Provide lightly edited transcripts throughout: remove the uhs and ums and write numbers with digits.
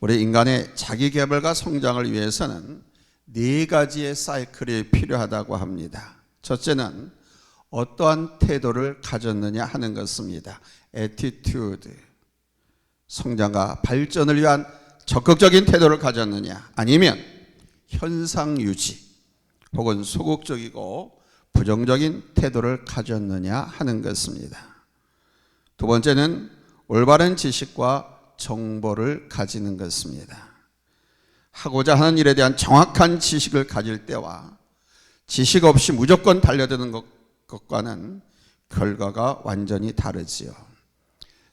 우리 인간의 자기개발과 성장을 위해서는 네 가지의 사이클이 필요하다고 합니다. 첫째는 어떠한 태도를 가졌느냐 하는 것입니다. attitude, 성장과 발전을 위한 적극적인 태도를 가졌느냐, 아니면 현상 유지 혹은 소극적이고 부정적인 태도를 가졌느냐 하는 것입니다. 두 번째는 올바른 지식과 정보를 가지는 것입니다. 하고자 하는 일에 대한 정확한 지식을 가질 때와 지식 없이 무조건 달려드는 것과는 결과가 완전히 다르지요.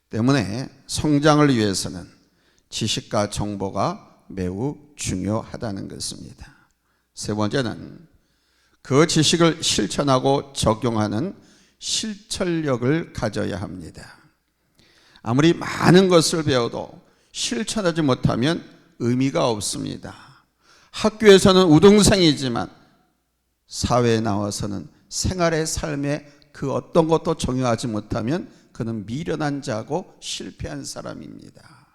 때문에 성장을 위해서는 지식과 정보가 매우 중요하다는 것입니다. 세 번째는 그 지식을 실천하고 적용하는 실천력을 가져야 합니다. 아무리 많은 것을 배워도 실천하지 못하면 의미가 없습니다. 학교에서는 우등생이지만 사회에 나와서는 생활의 삶에 그 어떤 것도 적용하지 못하면 그는 미련한 자고 실패한 사람입니다.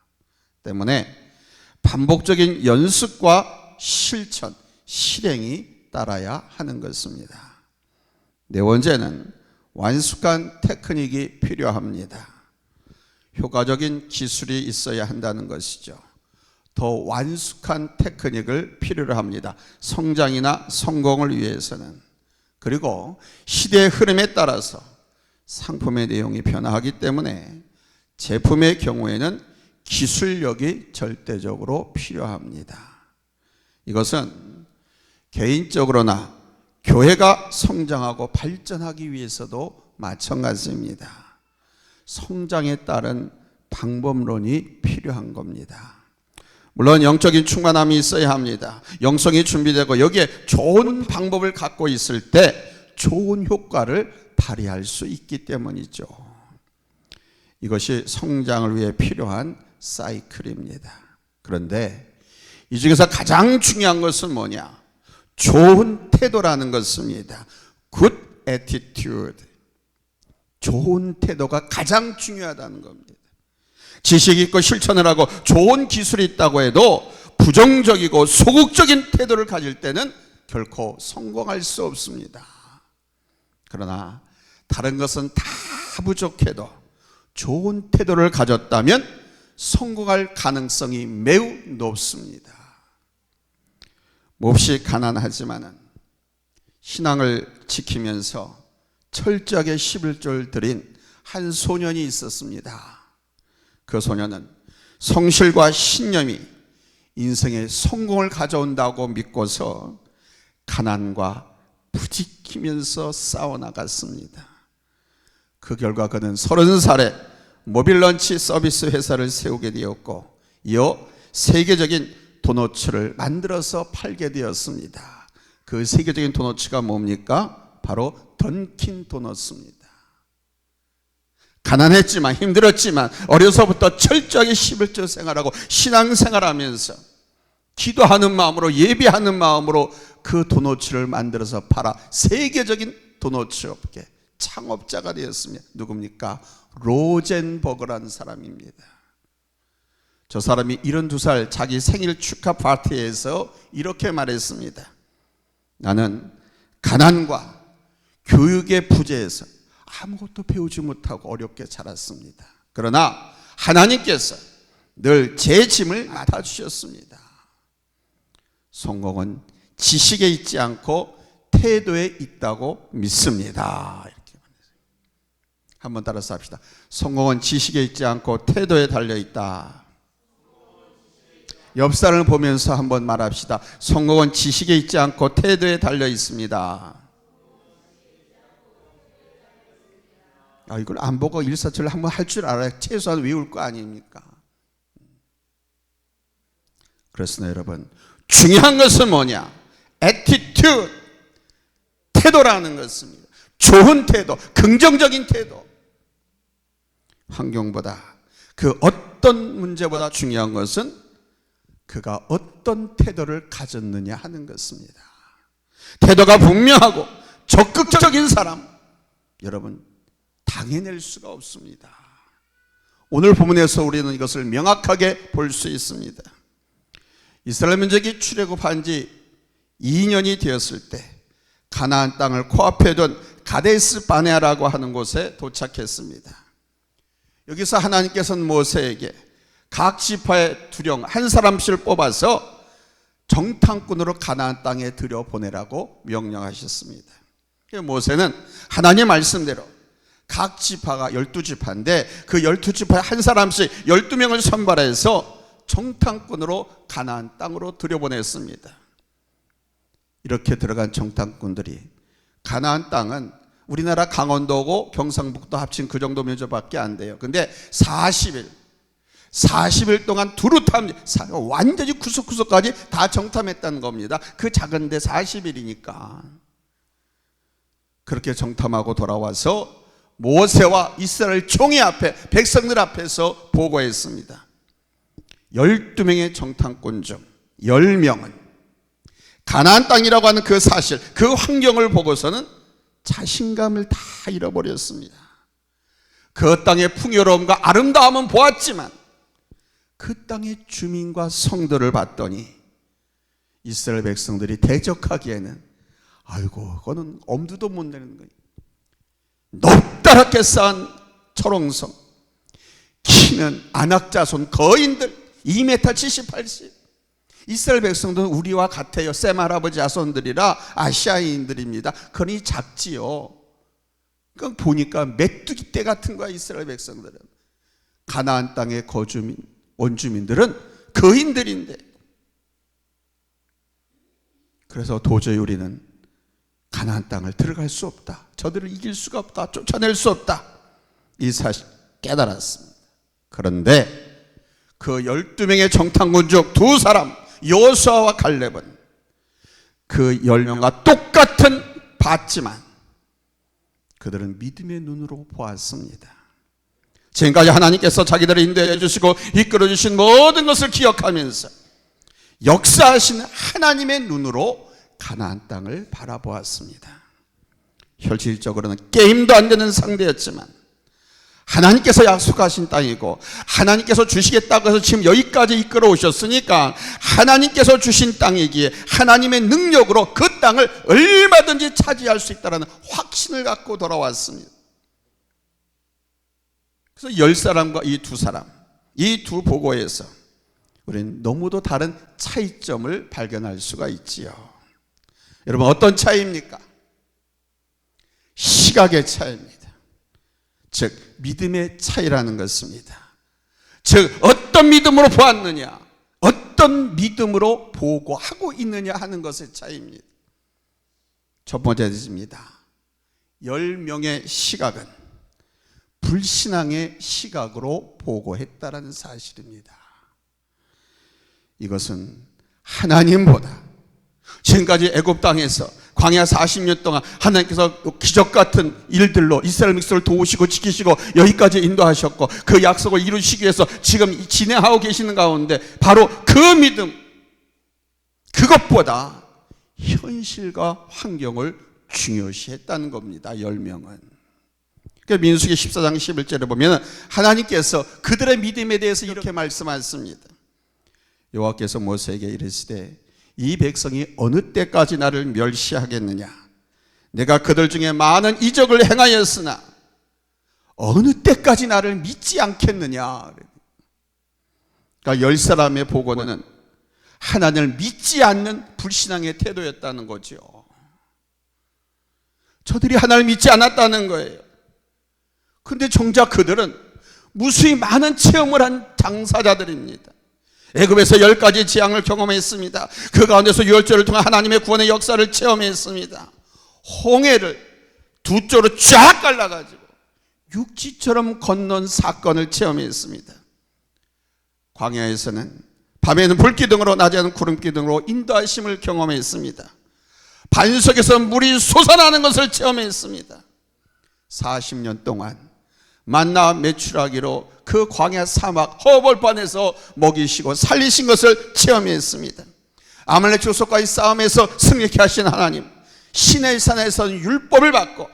때문에 반복적인 연습과 실천, 실행이 따라야 하는 것입니다. 네 번째는 완숙한 테크닉이 필요합니다. 효과적인 기술이 있어야 한다는 것이죠. 더 완숙한 테크닉을 필요로 합니다. 성장이나 성공을 위해서는. 그리고 시대의 흐름에 따라서 상품의 내용이 변화하기 때문에 제품의 경우에는 기술력이 절대적으로 필요합니다. 이것은 개인적으로나 교회가 성장하고 발전하기 위해서도 마찬가지입니다. 성장에 따른 방법론이 필요한 겁니다. 물론 영적인 충만함이 있어야 합니다. 영성이 준비되고 여기에 좋은 방법을 갖고 있을 때 좋은 효과를 발휘할 수 있기 때문이죠. 이것이 성장을 위해 필요한 사이클입니다. 그런데 이 중에서 가장 중요한 것은 뭐냐? 좋은 태도라는 것입니다. Good attitude. 좋은 태도가 가장 중요하다는 겁니다. 지식이 있고 실천을 하고 좋은 기술이 있다고 해도 부정적이고 소극적인 태도를 가질 때는 결코 성공할 수 없습니다. 그러나 다른 것은 다 부족해도 좋은 태도를 가졌다면 성공할 가능성이 매우 높습니다. 몹시 가난하지만은 신앙을 지키면서 철저하게 11조를 드린 한 소년이 있었습니다. 그 소년은 성실과 신념이 인생의 성공을 가져온다고 믿고서 가난과 부딪히면서 싸워나갔습니다. 그 결과 그는 30살에 모빌런치 서비스 회사를 세우게 되었고 이어 세계적인 도너츠를 만들어서 팔게 되었습니다. 그 세계적인 도너츠가 뭡니까? 바로 던킨 도너츠입니다. 가난했지만 힘들었지만 어려서부터 철저하게 11조 생활하고 신앙생활하면서 기도하는 마음으로 예배하는 마음으로 그 도너츠를 만들어서 팔아 세계적인 도너츠 업계 창업자가 되었습니다. 누굽니까? 로젠버그라는 사람입니다. 저 사람이 72살 자기 생일 축하 파티에서 이렇게 말했습니다. 나는 가난과 교육의 부재에서 아무것도 배우지 못하고 어렵게 자랐습니다. 그러나 하나님께서 늘 제 짐을 맡아주셨습니다. 성공은 지식에 있지 않고 태도에 있다고 믿습니다. 이렇게 말했어요. 한번 따라서 합시다. 성공은 지식에 있지 않고 태도에 달려있다. 옆 사람을 보면서 한번 말합시다. 성공은 지식에 있지 않고 태도에 달려있습니다. 이걸 안 보고 일사천리 한번 할 줄 알아야 최소한 외울 거 아닙니까? 그렇습니다, 여러분. 중요한 것은 뭐냐? attitude, 태도라는 것입니다. 좋은 태도, 긍정적인 태도. 환경보다 그 어떤 문제보다 중요한 것은 그가 어떤 태도를 가졌느냐 하는 것입니다. 태도가 분명하고 적극적인 사람, 여러분 당해낼 수가 없습니다. 오늘 본문에서 우리는 이것을 명확하게 볼 수 있습니다. 이스라엘 민족이 출애굽한 지 2년이 되었을 때 가나안 땅을 코앞에 둔 가데스 바네아라고 하는 곳에 도착했습니다. 여기서 하나님께서는 모세에게 각 지파의 두령 한 사람씩을 뽑아서 정탐꾼으로 가나안 땅에 들여보내라고 명령하셨습니다. 모세는 하나님 말씀대로 각 지파가 12지파인데 그 12지파에 한 사람씩 12명을 선발해서 정탐꾼으로 가나안 땅으로 들여보냈습니다. 이렇게 들어간 정탐꾼들이, 가나안 땅은 우리나라 강원도고 경상북도 합친 그 정도 면적밖에 안 돼요. 근데 40일 동안 두루 완전히 구석구석까지 다 정탐했다는 겁니다. 그 작은데 40일이니까. 그렇게 정탐하고 돌아와서 모세와 이스라엘 총회 앞에, 백성들 앞에서 보고했습니다. 12명의 정탐꾼 중 10명은 가나안 땅이라고 하는 그 사실, 그 환경을 보고서는 자신감을 다 잃어버렸습니다. 그 땅의 풍요로움과 아름다움은 보았지만 그 땅의 주민과 성도를 봤더니 이스라엘 백성들이 대적하기에는 아이고, 그거는 엄두도 못 내는 거예요. 높다랗게 쌓은 초롱성, 키는 안악자손 거인들 2m 70, 80. 이스라엘 백성들은 우리와 같아요. 셈 할아버지 자손들이라 아시아인들입니다. 그러니 작지요. 그러니까 보니까 메뚜기 떼 같은 거야. 이스라엘 백성들은. 가나안 땅의 원주민들은 거인들인데, 그래서 도저히 우리는 가나안 땅을 들어갈 수 없다, 저들을 이길 수가 없다, 쫓아낼 수 없다, 이 사실 깨달았습니다. 그런데 그 12명의 정탐꾼 중 2사람 여호수아와 갈렙은 그 10명과 똑같은 봤지만 그들은 믿음의 눈으로 보았습니다. 지금까지 하나님께서 자기들을 인도해 주시고 이끌어 주신 모든 것을 기억하면서 역사하신 하나님의 눈으로 가나안 땅을 바라보았습니다. 현실적으로는 게임도 안 되는 상대였지만 하나님께서 약속하신 땅이고 하나님께서 주시겠다고 해서 지금 여기까지 이끌어 오셨으니까 하나님께서 주신 땅이기에 하나님의 능력으로 그 땅을 얼마든지 차지할 수 있다는 확신을 갖고 돌아왔습니다. 그래서 10사람과 이 2사람, 이 두 보고에서 우리는 너무도 다른 차이점을 발견할 수가 있지요. 여러분, 어떤 차이입니까? 시각의 차이입니다. 즉 믿음의 차이라는 것입니다. 즉 어떤 믿음으로 보았느냐, 어떤 믿음으로 보고하고 있느냐 하는 것의 차이입니다. 첫 번째입니다. 10명의 시각은 불신앙의 시각으로 보고했다는 사실입니다. 이것은 하나님보다 지금까지 애굽 땅에서 광야 40년 동안 하나님께서 기적 같은 일들로 이스라엘 백성을 도우시고 지키시고 여기까지 인도하셨고 그 약속을 이루시기 위해서 지금 진행하고 계시는 가운데 바로 그 믿음, 그것보다 현실과 환경을 중요시했다는 겁니다. 10명은. 민수기 14장 11절에 보면 하나님께서 그들의 믿음에 대해서 이렇게 말씀하십니다. 여호와께서 모세에게 이르시되 이 백성이 어느 때까지 나를 멸시하겠느냐? 내가 그들 중에 많은 이적을 행하였으나 어느 때까지 나를 믿지 않겠느냐? 그러니까 10사람의 보고는 하나님을 믿지 않는 불신앙의 태도였다는 거죠. 저들이 하나님을 믿지 않았다는 거예요. 근데 정작 그들은 무수히 많은 체험을 한 장사자들입니다. 애굽에서 10가지 재앙을 경험했습니다. 그 가운데서 유월절을 통해 하나님의 구원의 역사를 체험했습니다. 홍해를 두 쪽으로 쫙 갈라가지고 육지처럼 건넌 사건을 체험했습니다. 광야에서는 밤에는 불기둥으로 낮에는 구름기둥으로 인도하심을 경험했습니다. 반석에서 물이 솟아나는 것을 체험했습니다. 40년 동안 만나 메추라기로 그 광야 사막 허벌판에서 먹이시고 살리신 것을 체험했습니다. 아말렉 족속과의 싸움에서 승리케 하신 하나님, 시내산에서는 율법을 받고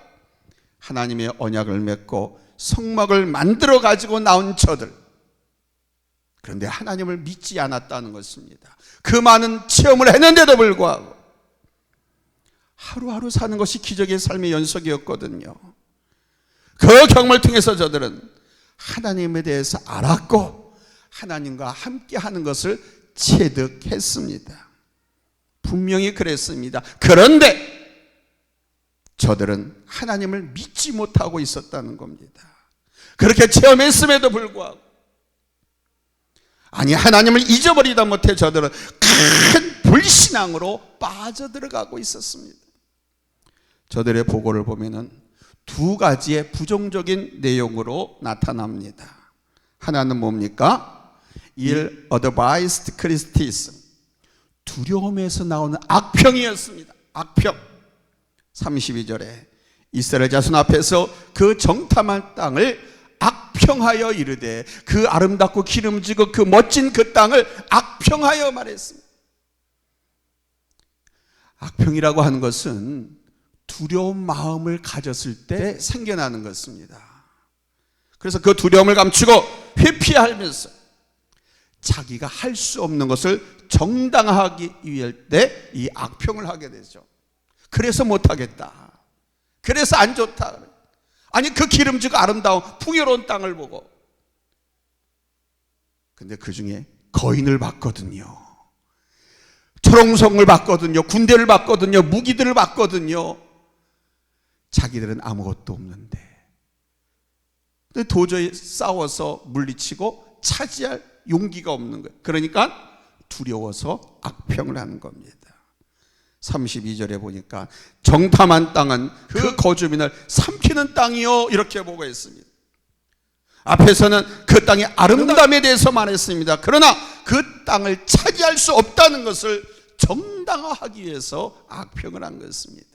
하나님의 언약을 맺고 성막을 만들어 가지고 나온 저들, 그런데 하나님을 믿지 않았다는 것입니다. 그 많은 체험을 했는데도 불구하고 하루하루 사는 것이 기적의 삶의 연속이었거든요. 그 경험을 통해서 저들은 하나님에 대해서 알았고 하나님과 함께 하는 것을 체득했습니다. 분명히 그랬습니다. 그런데 저들은 하나님을 믿지 못하고 있었다는 겁니다. 그렇게 체험했음에도 불구하고, 아니 하나님을 잊어버리다 못해 저들은 큰 불신앙으로 빠져들어가고 있었습니다. 저들의 보고를 보면은 두 가지의 부정적인 내용으로 나타납니다. 하나는 뭡니까? Advised Christism, 두려움에서 나오는 악평이었습니다. 악평. 32절에 이스라엘 자손 앞에서 그 정탐한 땅을 악평하여 이르되, 그 아름답고 기름지고 그 멋진 그 땅을 악평하여 말했습니다. 악평이라고 하는 것은 두려운 마음을 가졌을 때 생겨나는 것입니다. 그래서 그 두려움을 감추고 회피하면서 자기가 할 수 없는 것을 정당화하기 위할 때 이 악평을 하게 되죠. 그래서 못하겠다, 그래서 안 좋다. 아니 그 기름지고 아름다운 풍요로운 땅을 보고, 근데 그 중에 거인을 봤거든요. 초롱성을 봤거든요. 군대를 봤거든요. 무기들을 봤거든요. 자기들은 아무것도 없는데, 근데 도저히 싸워서 물리치고 차지할 용기가 없는 거예요. 그러니까 두려워서 악평을 하는 겁니다. 32절에 보니까 정탐한 땅은 그 거주민을 삼키는 땅이요, 이렇게 보고 있습니다. 앞에서는 그 땅의 아름다움에 대해서 말했습니다. 그러나 그 땅을 차지할 수 없다는 것을 정당화하기 위해서 악평을 한 것입니다.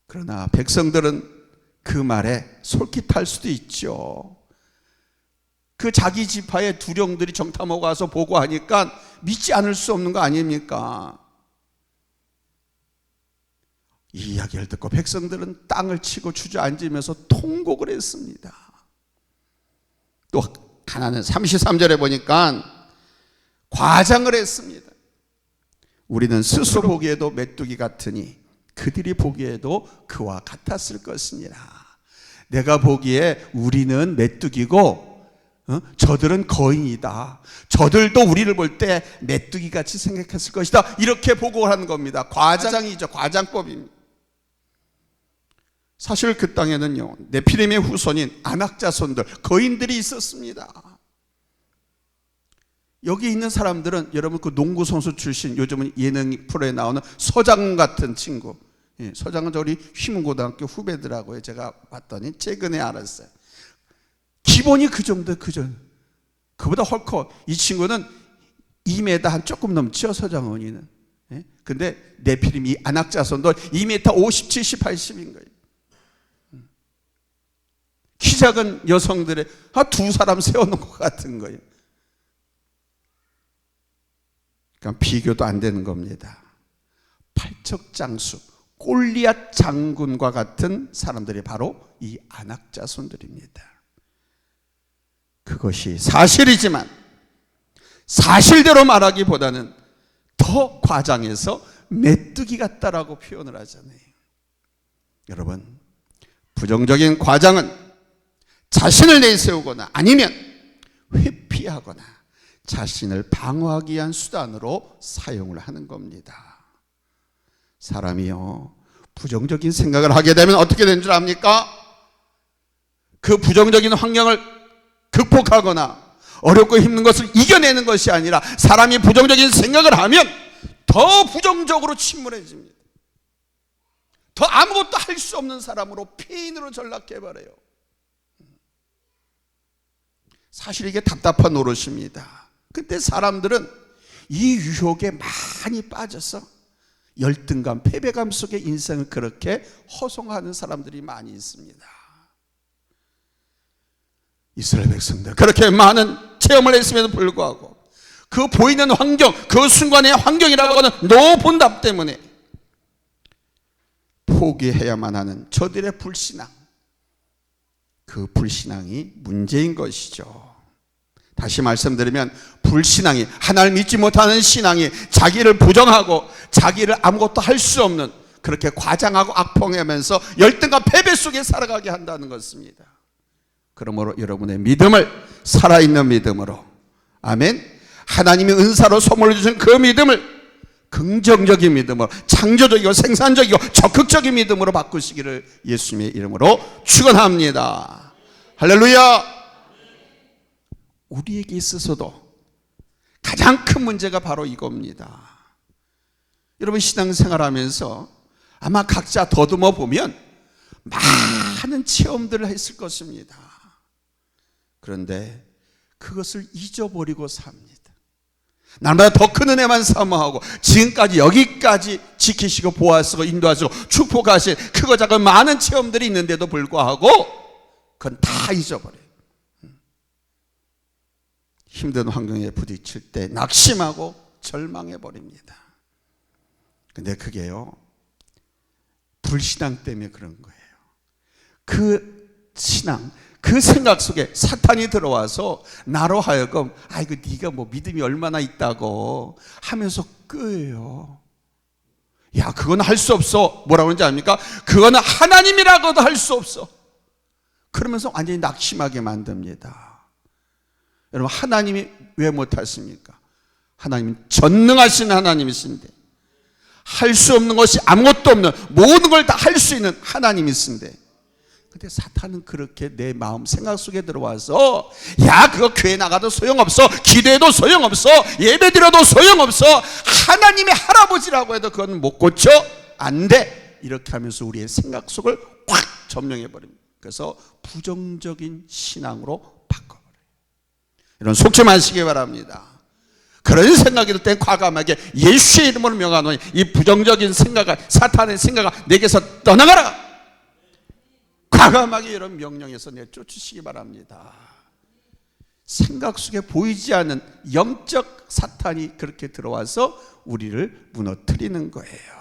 그러나 백성들은 그 말에 솔깃할 수도 있죠. 그 자기 지파의 두령들이 정탐하고 가서 보고하니까 믿지 않을 수 없는 거 아닙니까? 이 이야기를 듣고 백성들은 땅을 치고 주저앉으면서 통곡을 했습니다. 또 하나는 33절에 보니까 과장을 했습니다. 우리는 스스로 보기에도 메뚜기 같으니 그들이 보기에도 그와 같았을 것이니라. 내가 보기에 우리는 메뚜기고 저들은 거인이다. 저들도 우리를 볼 때 메뚜기같이 생각했을 것이다. 이렇게 보고하는 겁니다. 과장이죠. 과장법입니다. 사실 그 땅에는요, 네피림의 후손인 아낙자손들, 거인들이 있었습니다. 여기 있는 사람들은 여러분 그 농구 선수 출신, 요즘은 예능 프로에 나오는 서장훈 같은 친구, 서장훈 우리 휘문고등학교 후배들하고요. 제가 봤더니 최근에 알았어요. 기본이 그 정도, 그보다 헐커. 이 친구는 2m 한 조금 넘죠, 서장훈이는. 근데 네피림 이 아낙자손들 2m 50, 70, 80인 거예요. 키 작은 여성들의 두 사람 세워놓은 것 같은 거예요. 그러니까 비교도 안 되는 겁니다. 팔척장수 골리앗 장군과 같은 사람들이 바로 이 아낙자손들입니다. 그것이 사실이지만 사실대로 말하기보다는 더 과장해서 메뚜기 같다라고 표현을 하잖아요. 여러분, 부정적인 과장은 자신을 내세우거나 아니면 회피하거나 자신을 방어하기 위한 수단으로 사용을 하는 겁니다. 사람이요, 부정적인 생각을 하게 되면 어떻게 되는 줄 압니까? 그 부정적인 환경을 극복하거나 어렵고 힘든 것을 이겨내는 것이 아니라 사람이 부정적인 생각을 하면 더 부정적으로 침몰해집니다. 더 아무것도 할 수 없는 사람으로 폐인으로 전락해버려요. 사실 이게 답답한 노릇입니다. 근데 사람들은 이 유혹에 많이 빠져서 열등감, 패배감 속에 인생을 그렇게 허송하는 사람들이 많이 있습니다. 이스라엘 백성들 그렇게 많은 체험을 했음에도 불구하고 그 보이는 환경, 그 순간의 환경이라고 하는 노본답 때문에 포기해야만 하는 저들의 불신앙, 그 불신앙이 문제인 것이죠. 다시 말씀드리면 불신앙이, 하나님을 믿지 못하는 신앙이 자기를 부정하고 자기를 아무것도 할 수 없는, 그렇게 과장하고 악평하면서 열등과 패배 속에 살아가게 한다는 것입니다. 그러므로 여러분의 믿음을 살아있는 믿음으로, 아멘, 하나님이 은사로 선물로 주신 그 믿음을 긍정적인 믿음으로, 창조적이고 생산적이고 적극적인 믿음으로 바꾸시기를 예수님의 이름으로 축원합니다. 할렐루야. 우리에게 있어서도 가장 큰 문제가 바로 이겁니다. 여러분, 신앙생활하면서 아마 각자 더듬어 보면 많은 체험들을 했을 것입니다. 그런데 그것을 잊어버리고 삽니다. 날마다 더 큰 은혜만 사모하고 지금까지 여기까지 지키시고 보호하시고 인도하시고 축복하신 크고 작은 많은 체험들이 있는데도 불구하고 그건 다 잊어버려요. 힘든 환경에 부딪힐 때 낙심하고 절망해버립니다. 근데 그게요, 불신앙 때문에 그런 거예요. 그 신앙, 그 생각 속에 사탄이 들어와서 나로 하여금 아이고 네가 뭐 믿음이 얼마나 있다고 하면서 끄요. 야, 그건 할 수 없어. 뭐라고 그러는지 압니까? 그거는 하나님이라고도 할 수 없어. 그러면서 완전히 낙심하게 만듭니다. 여러분, 하나님이 왜 못하십니까? 하나님은 전능하신 하나님이신데, 할 수 없는 것이 아무것도 없는, 모든 걸 다 할 수 있는 하나님이신데, 근데 사탄은 그렇게 내 마음 생각 속에 들어와서 야, 그거 교회 나가도 소용없어, 기도해도 소용없어, 예배드려도 소용없어, 하나님의 할아버지라고 해도 그건 못 고쳐, 안 돼, 이렇게 하면서 우리의 생각 속을 확 점령해버립니다. 그래서 부정적인 신앙으로 바꿔버려요. 이런 속지 마시기 바랍니다. 그런 생각이 들 때 과감하게 예수의 이름으로 명하노니 이 부정적인 생각을, 사탄의 생각을 내게서 떠나가라, 과감하게 이런 명령에서 내쫓으시기 바랍니다. 생각 속에 보이지 않는 영적 사탄이 그렇게 들어와서 우리를 무너뜨리는 거예요.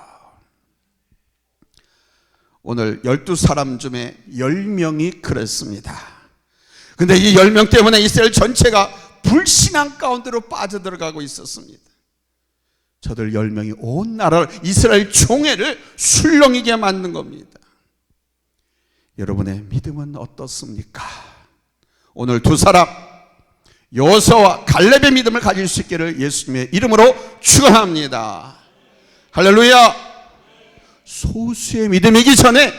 오늘 12사람 중에 10명이 그랬습니다. 근데 이 10명 때문에 이스라엘 전체가 불신앙 가운데로 빠져들어가고 있었습니다. 저들 10명이 온 나라를, 이스라엘 총회를 술렁이게 만든 겁니다. 여러분의 믿음은 어떻습니까? 오늘 두 사람, 여호수아와 갈렙의 믿음을 가질 수 있기를 예수님의 이름으로 축원합니다. 할렐루야. 소수의 믿음이기 전에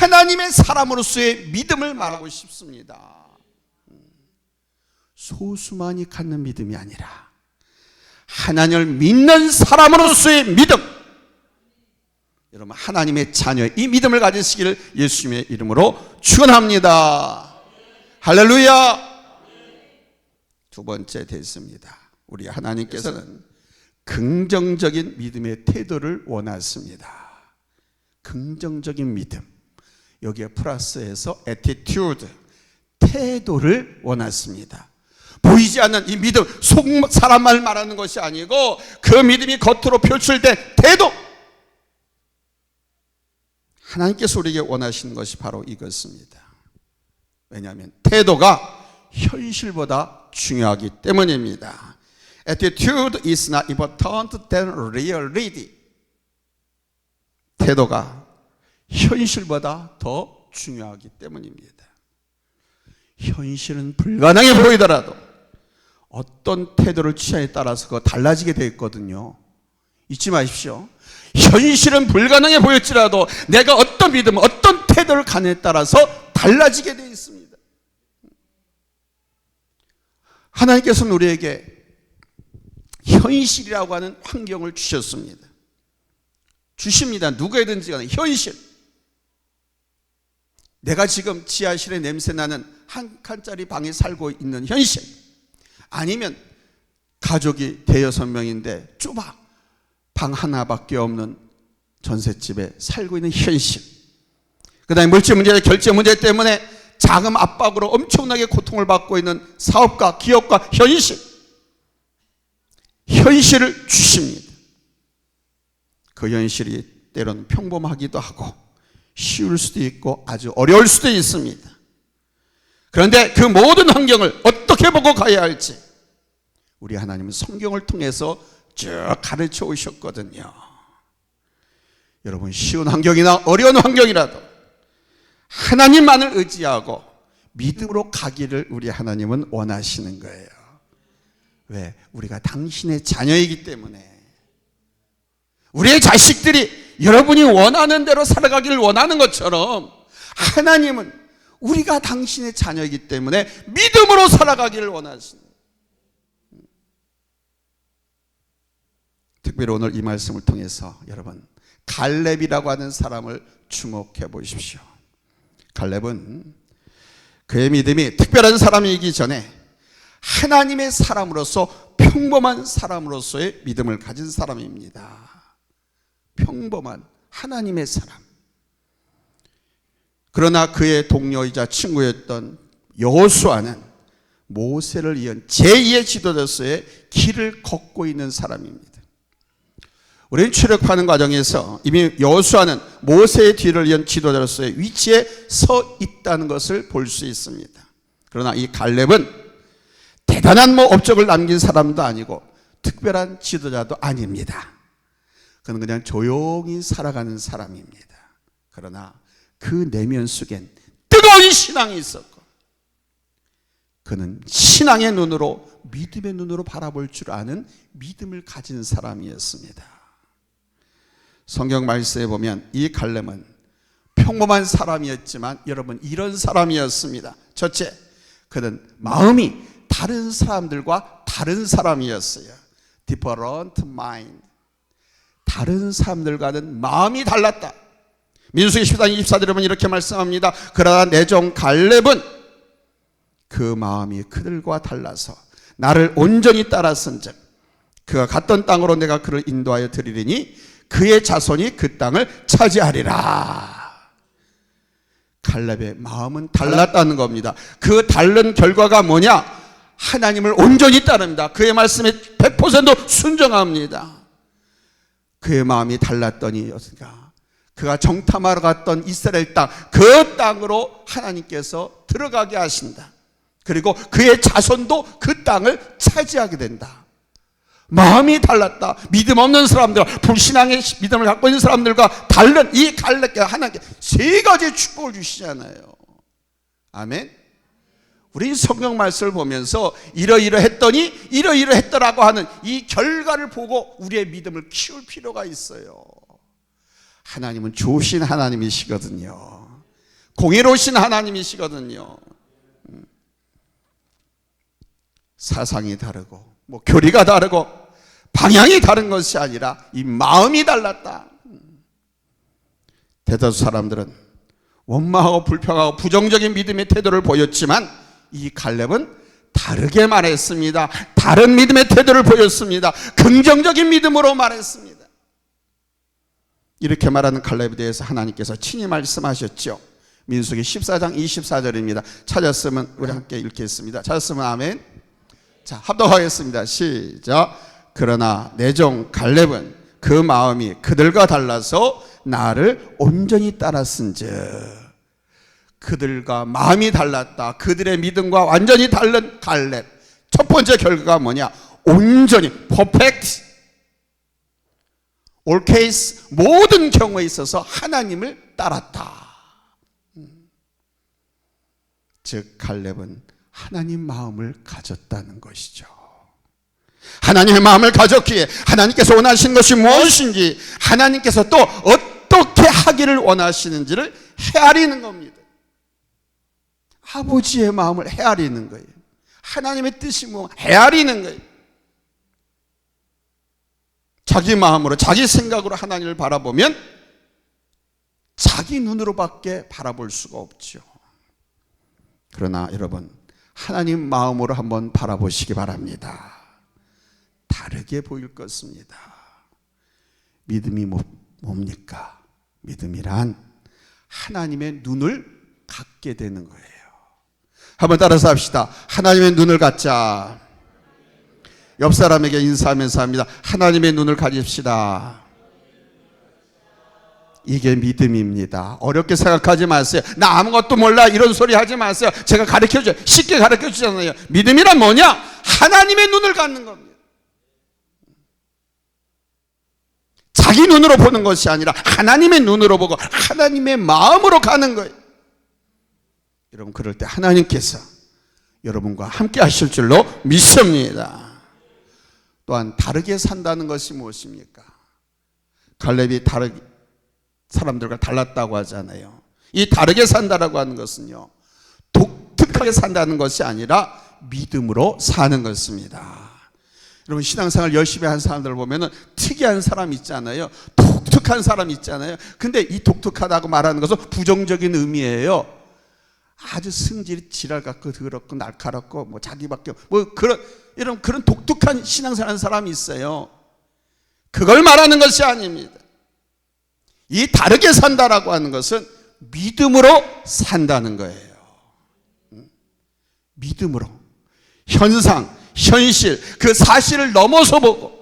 하나님의 사람으로서의 믿음을 말하고 싶습니다. 소수만이 갖는 믿음이 아니라 하나님을 믿는 사람으로서의 믿음, 여러분 하나님의 자녀, 이 믿음을 가지시기를 예수님의 이름으로 축원합니다. 할렐루야. 두 번째 됐습니다. 우리 하나님께서는 긍정적인 믿음의 태도를 원하십니다. 긍정적인 믿음, 여기에 플러스해서 attitude, 태도를 원하십니다. 보이지 않는 이 믿음, 속 사람만 말하는 것이 아니고 그 믿음이 겉으로 표출된 태도, 하나님께서 우리에게 원하시는 것이 바로 이것입니다. 왜냐하면 태도가 현실보다 중요하기 때문입니다. Attitude is not important than reality. 태도가 현실보다 더 중요하기 때문입니다. 현실은 불가능해 보이더라도 어떤 태도를 취하에 따라서 그거 달라지게 되어 있거든요. 잊지 마십시오. 현실은 불가능해 보일지라도 내가 어떤 믿음, 어떤 태도를 가느냐에 따라서 달라지게 되어 있습니다. 하나님께서는 우리에게 현실이라고 하는 환경을 주셨습니다. 주십니다. 누구에든지 간에 현실. 내가 지금 지하실에 냄새나는 한 칸짜리 방에 살고 있는 현실, 아니면 가족이 대여섯 명인데 좁아 방 하나밖에 없는 전셋집에 살고 있는 현실, 그 다음에 물질 문제, 결제 문제 때문에 자금 압박으로 엄청나게 고통을 받고 있는 사업가, 기업가 현실, 현실을 주십니다. 그 현실이 때로는 평범하기도 하고 쉬울 수도 있고 아주 어려울 수도 있습니다. 그런데 그 모든 환경을 어떻게 어떻게 보고 가야 할지 우리 하나님은 성경을 통해서 쭉 가르쳐 오셨거든요. 여러분, 쉬운 환경이나 어려운 환경이라도 하나님만을 의지하고 믿음으로 가기를 우리 하나님은 원하시는 거예요. 왜? 우리가 당신의 자녀이기 때문에. 우리의 자식들이 여러분이 원하는 대로 살아가기를 원하는 것처럼 하나님은 우리가 당신의 자녀이기 때문에 믿음으로 살아가기를 원하십니다. 특별히 오늘 이 말씀을 통해서 여러분, 갈렙이라고 하는 사람을 주목해 보십시오. 갈렙은 그의 믿음이 특별한 사람이기 전에 하나님의 사람으로서 평범한 사람으로서의 믿음을 가진 사람입니다. 평범한 하나님의 사람. 그러나 그의 동료이자 친구였던 여호수아는 모세를 이은 제2의 지도자로서의 길을 걷고 있는 사람입니다. 우리는 출애굽하는 과정에서 이미 여호수아는 모세의 뒤를 이은 지도자로서의 위치에 서 있다는 것을 볼 수 있습니다. 그러나 이 갈렙은 대단한 업적을 남긴 사람도 아니고 특별한 지도자도 아닙니다. 그는 그냥 조용히 살아가는 사람입니다. 그러나 그 내면 속엔 뜨거운 신앙이 있었고 그는 신앙의 눈으로, 믿음의 눈으로 바라볼 줄 아는 믿음을 가진 사람이었습니다. 성경 말씀에 보면 이 갈렙은 평범한 사람이었지만 여러분, 이런 사람이었습니다. 첫째, 그는 마음이 다른 사람들과 다른 사람이었어요. different mind. 다른 사람들과는 마음이 달랐다. 민수기 10장 24절에 보면 이렇게 말씀합니다. 그러나 내 종 갈렙은 그 마음이 그들과 달라서 나를 온전히 따랐은즉 그가 갔던 땅으로 내가 그를 인도하여 드리리니 그의 자손이 그 땅을 차지하리라. 갈렙의 마음은 달랐다는 겁니다. 그 다른 결과가 뭐냐? 하나님을 온전히 따릅니다. 그의 말씀에 100% 순종합니다. 그의 마음이 달랐더니 그가 정탐하러 갔던 이스라엘 땅, 그 땅으로 하나님께서 들어가게 하신다. 그리고 그의 자손도 그 땅을 차지하게 된다. 마음이 달랐다. 믿음 없는 사람들, 불신앙의 믿음을 갖고 있는 사람들과 다른 이 갈렙께 하나님께 세 가지 축복을 주시잖아요. 아멘. 우리 성경 말씀을 보면서 이러이러했더니 이러이러했더라고 하는 이 결과를 보고 우리의 믿음을 키울 필요가 있어요. 하나님은 좋으신 하나님이시거든요. 공의로우신 하나님이시거든요. 사상이 다르고 교리가 다르고 방향이 다른 것이 아니라 이 마음이 달랐다. 대다수 사람들은 원망하고 불평하고 부정적인 믿음의 태도를 보였지만 이 갈렙은 다르게 말했습니다. 다른 믿음의 태도를 보였습니다. 긍정적인 믿음으로 말했습니다. 이렇게 말하는 갈렙에 대해서 하나님께서 친히 말씀하셨죠. 민수기 14장 24절입니다. 찾았으면 우리 함께 읽겠습니다. 찾았으면 아멘. 자, 합독하겠습니다. 시작. 그러나 내 종 갈렙은 그 마음이 그들과 달라서 나를 온전히 따랐은즉. 그들과 마음이 달랐다. 그들의 믿음과 완전히 다른 갈렙. 첫 번째 결과가 뭐냐? 온전히 퍼펙트. 올 케이스, 모든 경우에 있어서 하나님을 따랐다. 즉 갈렙은 하나님 마음을 가졌다는 것이죠. 하나님의 마음을 가졌기에 하나님께서 원하시는 것이 무엇인지, 하나님께서 또 어떻게 하기를 원하시는지를 헤아리는 겁니다. 아버지의 마음을 헤아리는 거예요. 하나님의 뜻이 뭐 헤아리는 거예요. 자기 마음으로, 자기 생각으로 하나님을 바라보면 자기 눈으로밖에 바라볼 수가 없죠. 그러나 여러분, 하나님 마음으로 한번 바라보시기 바랍니다. 다르게 보일 것입니다. 믿음이 뭡니까? 믿음이란 하나님의 눈을 갖게 되는 거예요. 한번 따라서 합시다. 하나님의 눈을 갖자. 옆 사람에게 인사하면서 합니다. 하나님의 눈을 가집시다. 이게 믿음입니다. 어렵게 생각하지 마세요. 나 아무것도 몰라 이런 소리 하지 마세요. 제가 가르쳐줘요. 쉽게 가르쳐주잖아요. 믿음이란 뭐냐? 하나님의 눈을 갖는 겁니다. 자기 눈으로 보는 것이 아니라 하나님의 눈으로 보고 하나님의 마음으로 가는 거예요. 여러분, 그럴 때 하나님께서 여러분과 함께 하실 줄로 믿습니다. 또한 다르게 산다는 것이 무엇입니까? 갈렙이 사람들과 달랐다고 하잖아요. 이 다르게 산다라고 하는 것은요, 독특하게 산다는 것이 아니라 믿음으로 사는 것입니다. 여러분, 신앙생활 열심히 한 사람들을 보면 특이한 사람 있잖아요. 독특한 사람 있잖아요. 근데 이 독특하다고 말하는 것은 부정적인 의미예요. 아주 성질이 지랄 같고 더럽고 날카롭고 뭐 자기밖에 뭐 그런 독특한 신앙생활 하는 사람이 있어요. 그걸 말하는 것이 아닙니다. 이 다르게 산다라고 하는 것은 믿음으로 산다는 거예요. 믿음으로 현상, 현실, 그 사실을 넘어서 보고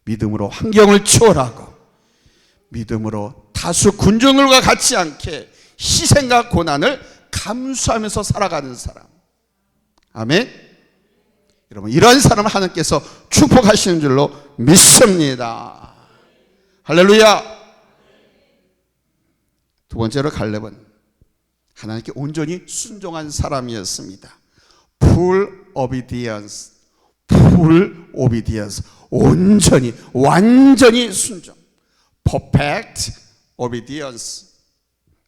믿음으로 환경을 초월하고 믿음으로 다수 군중들과 같지 않게 희생과 고난을 감수하면서 살아가는 사람. 아멘. 여러분, 이런 사람을 하나님께서 축복하시는 줄로 믿습니다. 할렐루야. 두 번째로 갈렙은 하나님께 온전히 순종한 사람이었습니다. full obedience, full obedience, 온전히 완전히 순종, perfect obedience.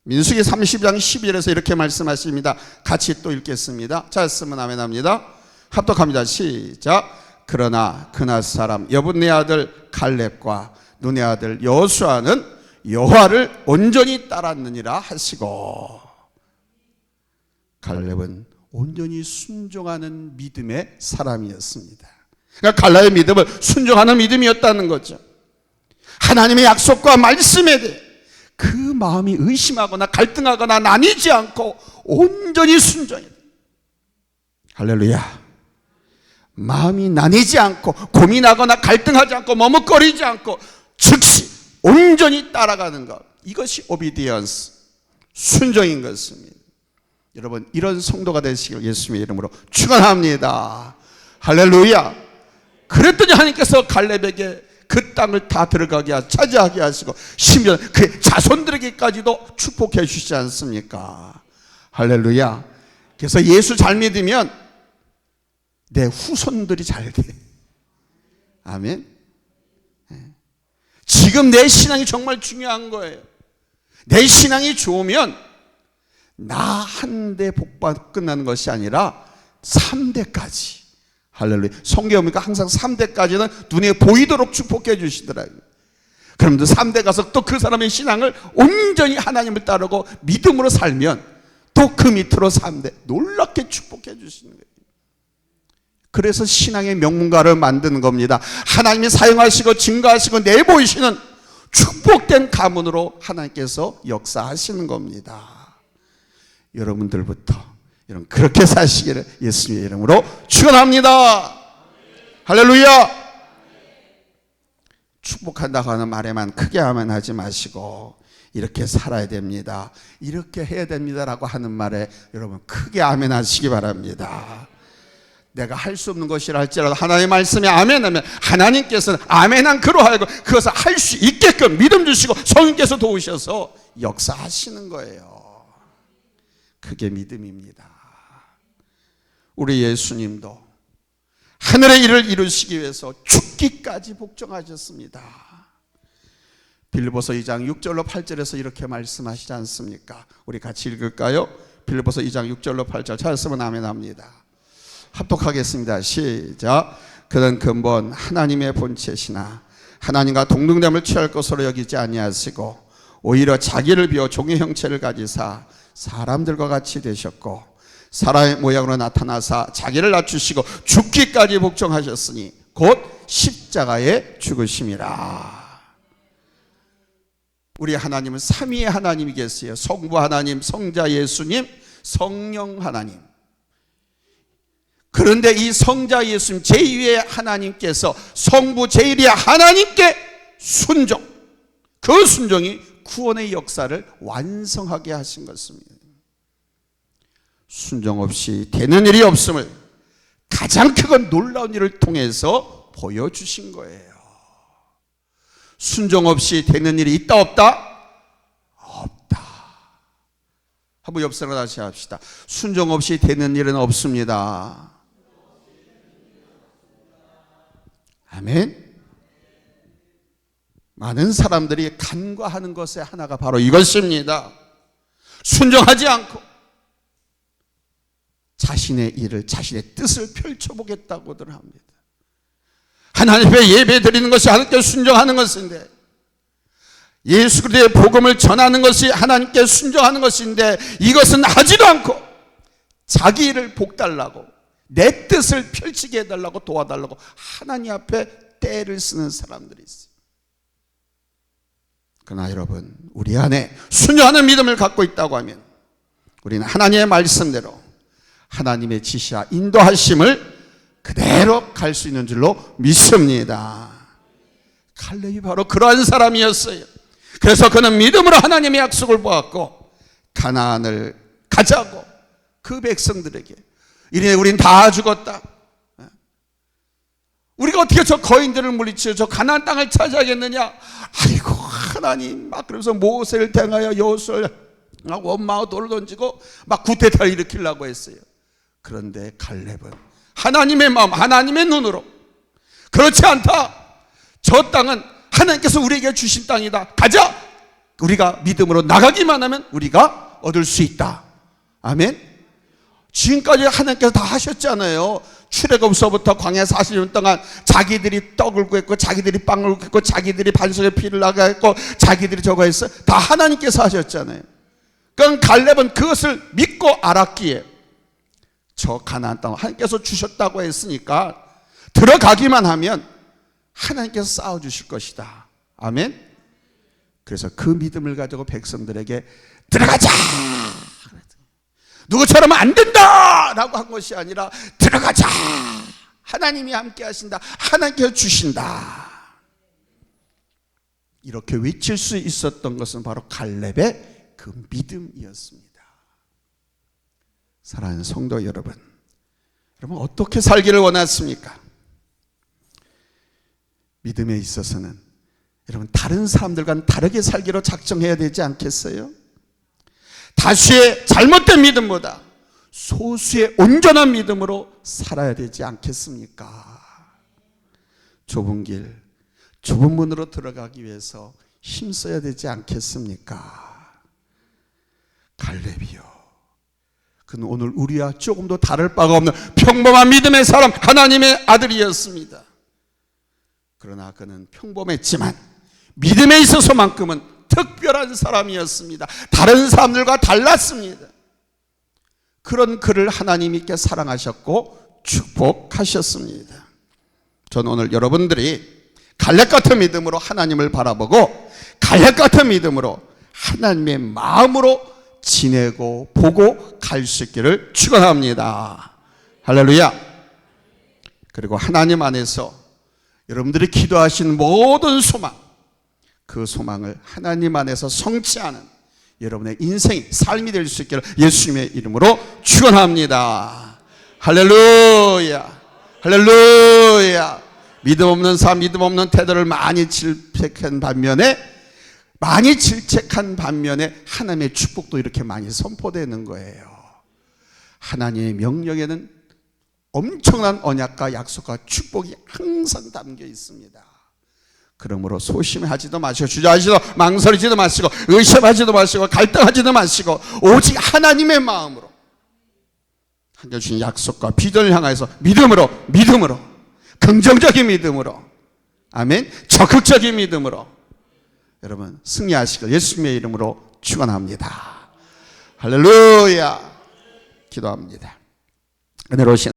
민수기 30장 12절에서 이렇게 말씀하십니다. 같이 또 읽겠습니다. 자, 쓰면 아멘 합니다. 합독합니다. 시작. 그러나 그날 사람 여분네 아들 갈렙과 눈의 아들 여호수아는 여호와를 온전히 따랐느니라 하시고. 갈렙은 온전히 순종하는 믿음의 사람이었습니다. 그러니까 갈렙의 믿음은 순종하는 믿음이었다는 거죠. 하나님의 약속과 말씀에 대해 그 마음이 의심하거나 갈등하거나 나뉘지 않고 온전히 순종해요. 할렐루야. 마음이 나뉘지 않고 고민하거나 갈등하지 않고 머뭇거리지 않고 즉시 온전히 따라가는 것, 이것이 오비디언스, 순종인 것입니다. 여러분, 이런 성도가 되시길 예수님의 이름으로 축원합니다. 할렐루야. 그랬더니 하나님께서 갈렙에게 그 땅을 다 들어가게 차지하게 하시고 심지어 그의 자손들에게까지도 축복해 주시지 않습니까? 할렐루야. 그래서 예수 잘 믿으면 내 후손들이 잘 돼. 아멘. 지금 내 신앙이 정말 중요한 거예요. 내 신앙이 좋으면 나 한 대 복받고 끝나는 것이 아니라 3대까지. 할렐루야. 성경에 보니까 항상 3대까지는 눈에 보이도록 축복해 주시더라고요. 그러면 3대 가서 또 그 사람의 신앙을 온전히 하나님을 따르고 믿음으로 살면 또 그 밑으로 3대 놀랍게 축복해 주시는 거예요. 그래서 신앙의 명문가를 만드는 겁니다. 하나님이 사용하시고 증거하시고 내보이시는 축복된 가문으로 하나님께서 역사하시는 겁니다. 여러분들부터 여러분 그렇게 사시기를 예수님의 이름으로 축원합니다. 할렐루야. 축복한다고 하는 말에만 크게 하면 하지 마시고 이렇게 살아야 됩니다, 이렇게 해야 됩니다라고 하는 말에 여러분 크게 아멘 하시기 바랍니다. 내가 할 수 없는 것이라 할지라도 하나님의 말씀에 아멘하면 하나님께서는 아멘한 그로 하여금 그것을 할 수 있게끔 믿음 주시고 성령께서 도우셔서 역사하시는 거예요. 그게 믿음입니다. 우리 예수님도 하늘의 일을 이루시기 위해서 죽기까지 복종하셨습니다. 빌립보서 2장 6절로 8절에서 이렇게 말씀하시지 않습니까? 우리 같이 읽을까요? 빌립보서 2장 6절로 8절 찾았으면 아멘합니다. 합독하겠습니다. 시작. 그는 근본 하나님의 본체시나 하나님과 동등됨을 취할 것으로 여기지 아니하시고 오히려 자기를 비워 종의 형체를 가지사 사람들과 같이 되셨고 사람의 모양으로 나타나사 자기를 낮추시고 죽기까지 복종하셨으니 곧 십자가에 죽으심이라. 우리 하나님은 삼위의 하나님이 계세요. 성부 하나님, 성자 예수님, 성령 하나님. 그런데 이 성자 예수님 제2의 하나님께서 성부 제1의 하나님께 순종, 그 순종이 구원의 역사를 완성하게 하신 것입니다. 순종 없이 되는 일이 없음을 가장 크고 놀라운 일을 통해서 보여주신 거예요. 순종 없이 되는 일이 있다 없다? 없다. 한번 옆 사람 다시 합시다. 순종 없이 되는 일은 없습니다. 아멘. 많은 사람들이 간과하는 것의 하나가 바로 이것입니다. 순종하지 않고 자신의 일을, 자신의 뜻을 펼쳐보겠다고들 합니다. 하나님 앞에 예배 드리는 것이 하나님께 순종하는 것인데, 예수 그리스도의 복음을 전하는 것이 하나님께 순종하는 것인데, 이것은 하지도 않고 자기 일을 복달라고, 내 뜻을 펼치게 해달라고, 도와달라고 하나님 앞에 떼를 쓰는 사람들이 있어요. 그러나 여러분, 우리 안에 순종하는 믿음을 갖고 있다고 하면 우리는 하나님의 말씀대로 하나님의 지시와 인도하심을 그대로 갈 수 있는 줄로 믿습니다. 칼렙이 바로 그러한 사람이었어요. 그래서 그는 믿음으로 하나님의 약속을 보았고 가나안을 가자고 그 백성들에게, 이래 우린 다 죽었다, 우리가 어떻게 저 거인들을 물리치려 저 가나안 땅을 차지하겠느냐, 아이고 하나님, 막 그러면서 모세를 대하여 여호수아를 원망하고 돌을 던지고 막 구태타를 일으키려고 했어요. 그런데 갈렙은 하나님의 마음, 하나님의 눈으로, 그렇지 않다, 저 땅은 하나님께서 우리에게 주신 땅이다, 가자, 우리가 믿음으로 나가기만 하면 우리가 얻을 수 있다. 아멘. 지금까지 하나님께서 다 하셨잖아요. 출애굽서부터 광야 40년 동안 자기들이 떡을 구했고, 자기들이 빵을 구했고, 자기들이 반석에 피를 나가했고, 자기들이 저거 했어. 다 하나님께서 하셨잖아요. 그러니까 갈렙은 그것을 믿고 알았기에 저 가나안 땅 하나님께서 주셨다고 했으니까 들어가기만 하면 하나님께서 쌓아주실 것이다. 아멘. 그래서 그 믿음을 가지고 백성들에게 들어가자, 누구처럼 안 된다 라고 한 것이 아니라 들어가자, 하나님이 함께 하신다, 하나님께서 주신다, 이렇게 외칠 수 있었던 것은 바로 갈렙의 그 믿음이었습니다. 사랑하는 성도 여러분, 여러분 어떻게 살기를 원하십니까? 믿음에 있어서는 여러분 다른 사람들과는 다르게 살기로 작정해야 되지 않겠어요? 다수의 잘못된 믿음보다 소수의 온전한 믿음으로 살아야 되지 않겠습니까? 좁은 길, 좁은 문으로 들어가기 위해서 힘써야 되지 않겠습니까? 갈렙이요, 그는 오늘 우리와 조금도 다를 바가 없는 평범한 믿음의 사람, 하나님의 아들이었습니다. 그러나 그는 평범했지만 믿음에 있어서만큼은 특별한 사람이었습니다. 다른 사람들과 달랐습니다. 그런 그를 하나님께 사랑하셨고 축복하셨습니다. 저는 오늘 여러분들이 갈렙 같은 믿음으로 하나님을 바라보고 갈렙 같은 믿음으로 하나님의 마음으로 지내고 보고 갈 수 있기를 축원합니다. 할렐루야. 그리고 하나님 안에서 여러분들이 기도하신 모든 소망, 그 소망을 하나님 안에서 성취하는 여러분의 인생, 삶이 될 수 있기를 예수님의 이름으로 축원합니다. 할렐루야, 할렐루야. 믿음 없는 삶, 믿음 없는 태도를 많이 질책한 반면에 하나님의 축복도 이렇게 많이 선포되는 거예요. 하나님의 명령에는 엄청난 언약과 약속과 축복이 항상 담겨 있습니다. 그러므로 소심하지도 마시고 주저하지도 망설이지도 마시고 의심하지도 마시고 갈등하지도 마시고 오직 하나님의 마음으로 하나님께서 주신 약속과 비전을 향해서 믿음으로 긍정적인 믿음으로, 아멘, 적극적인 믿음으로 여러분 승리하시길 예수님의 이름으로 축원합니다. 할렐루야. 기도합니다. 은혜로우신